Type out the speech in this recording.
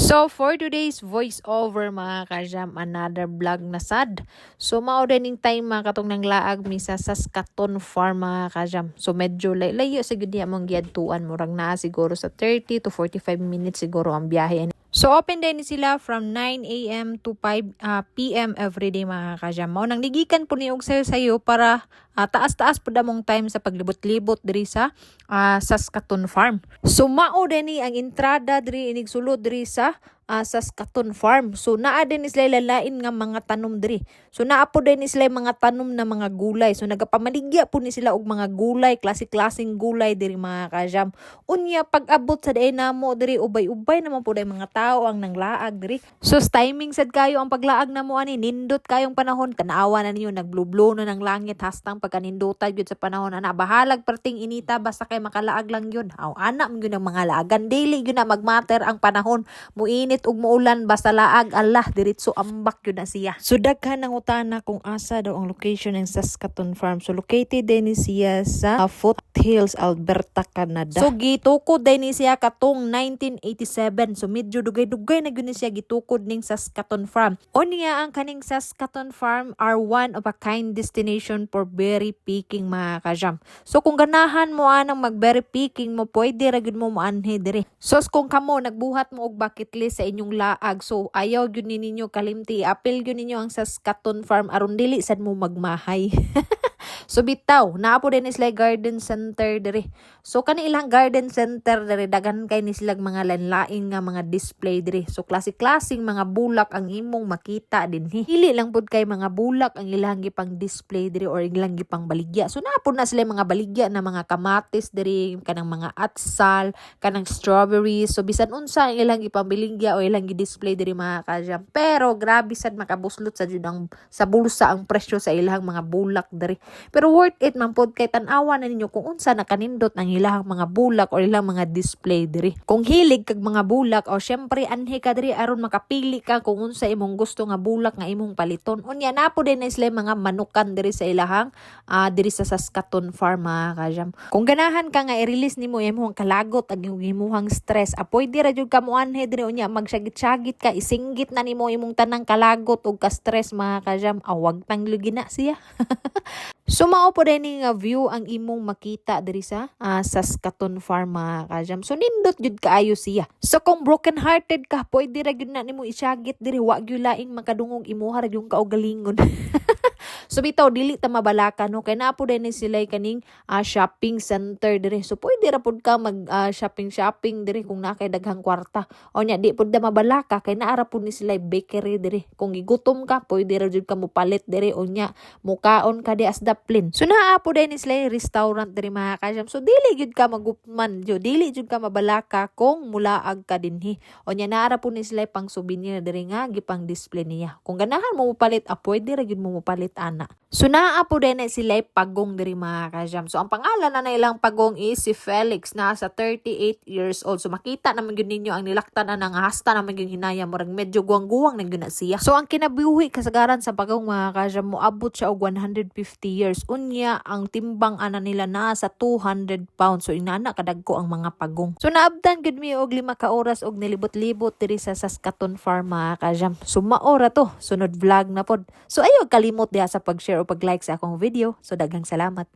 So, for today's voiceover mga kajam, another vlog na sad. So, maudaning time mga katong nang laag mi sa Saskatoon Farm mga kajam. So, medyo layo sa gud niya mong giadtuan. Murag naa siguro sa 30 to 45 minutes siguro ang biyahe. So, open din sila from 9 a.m. to 5 p.m. everyday mga kajam. Mao nang ligikan po ni og sayo para taas-taas po damong time sa paglibot-libot diri sa Saskatoon Farm. So, mao din ni ang entrada diri inig sulod diri sa Saskatoon Farm. So naa din sila lalain nga mga tanom diri. So naa po din sila mga tanom na mga gulay. So nagapamaligya po ni sila og mga gulay, klase-klaseng gulay diri mga kajam. Unya pag abot sa day namo diri ubay-ubay naman po day mga tao ang nanglaag diri. So timing sad kayo ang paglaag namo ani nindot kayong panahon tanawa na ninyo nagblublo na ng langit hastang pagkanindutan gyud sa panahon ana bahalag perting inita basta kay makalaag lang yun. Aw ana man gyud ang mga laagan daily gyud na magmatter ang panahon. Muinit ug muulan basta laag Allah diretso ambak yun na siya. So daghan ang utana kung asa daw ang location ng Saskatoon Farm. So located din siya sa Foothills, Alberta, Canada. So gitukod din siya katong 1987. So medyo dugay-dugay na gyud siya gitukod ning Saskatoon Farm. Unya ang kaning Saskatoon Farm are one of a kind destination for berry picking mga kajam. So kung ganahan mo anang mag berry picking mo pwede ra gyud mo maanhi diri. So kung kamo nagbuhat mo og bucket list sa inyong laag. So ayaw gyud ninyo kalimti. Apil gyud ninyo ang Saskatoon Farm aron dili sad mo magmahay. So bitaw, naa po din sila garden center diri. So kani ilang garden center diri daghan kay ni silang mga lain-lain nga mga display diri. So klase-klaseng mga bulak ang imong makita dinhi. Dili lang pud kay mga bulak ang ilang gipang display diri or ilang gipang baligya. So naa po na sila mga baligya na mga kamatis diri, kanang mga atsal, kanang strawberries. So bisan unsa ang ilang gipang baligya o ilang gi-display diri mga kajam. Pero grabe sad makabuslot sa jud ang sa bulsa ang presyo sa ilang mga bulak diri. Pero worth it man pod kay tan-awa na ninyo kung unsa nakanindot ang ilang mga bulak or ilang mga display diri. Kung hilig kag mga bulak o syempre anhi ka diri aron makapili ka kung unsa imong gusto nga bulak nga imong paliton. Unya na po din na sila mga manukan diri sa ilahang diri sa Saskatoon Farm mga kajam. Kung ganahan ka nga i-release nimo imong kalagot ag imong stress, pwede ra jud ka mo anhi diri unya magsagit-sagit ka isinggit na nimo imong tanang kalagot ug ka stress mga kajam. Awag tang lugi na siya. So mao po din nga view ang imong makita diri sa Saskatoon Farm mga kajam. So nindot jud kaayo siya. So kung broken hearted ka, pwede ra gyud na nimo isagit diri wa gyud laing makadungog imuha ra yung kaugalingon. So bitaw dili ta mabalaka no kay naa po din sila kaning shopping center diri. So pwede ra pud ka mag shopping diri kung naa kay daghang kwarta. O nya di pud da mabalaka kay naa ra pud ni sila bakery diri. Kung gigutom ka pwede ra jud ka mo palit diri o nya mukaon ka di as daplin. So naa po din sila restaurant diri mga kajam. So dili jud ka magupman jud dili jud ka mabalaka kung mulaag ka dinhi. O nya naa ra pud ni sila pang souvenir diri nga gipang display niya. Kung ganahan mo palit pwede ra jud mo palit ana. So naa po din sila pagong diri mga kajam. So ang pangalan na ilang pagong is si Felix na sa 38 years old. So makita naman gyud ninyo ang nilaktan na nga hasta naman gyud hinaya murag medyo guwang-guwang na gyud na siya. So ang kinabuhi kasagaran sa pagong mga kajam mo abot siya og 150 years. Unya ang timbang ana nila na sa 200 pounds. So inana kadagko ang mga pagong. So naabdan gyud mi og 5 ka oras og nilibot-libot diri sa Saskatoon Farm mga kajam. So maora to sunod vlog na pod. So ayaw kalimot diha sa pag-share o pag-like sa akong video. So daghang salamat.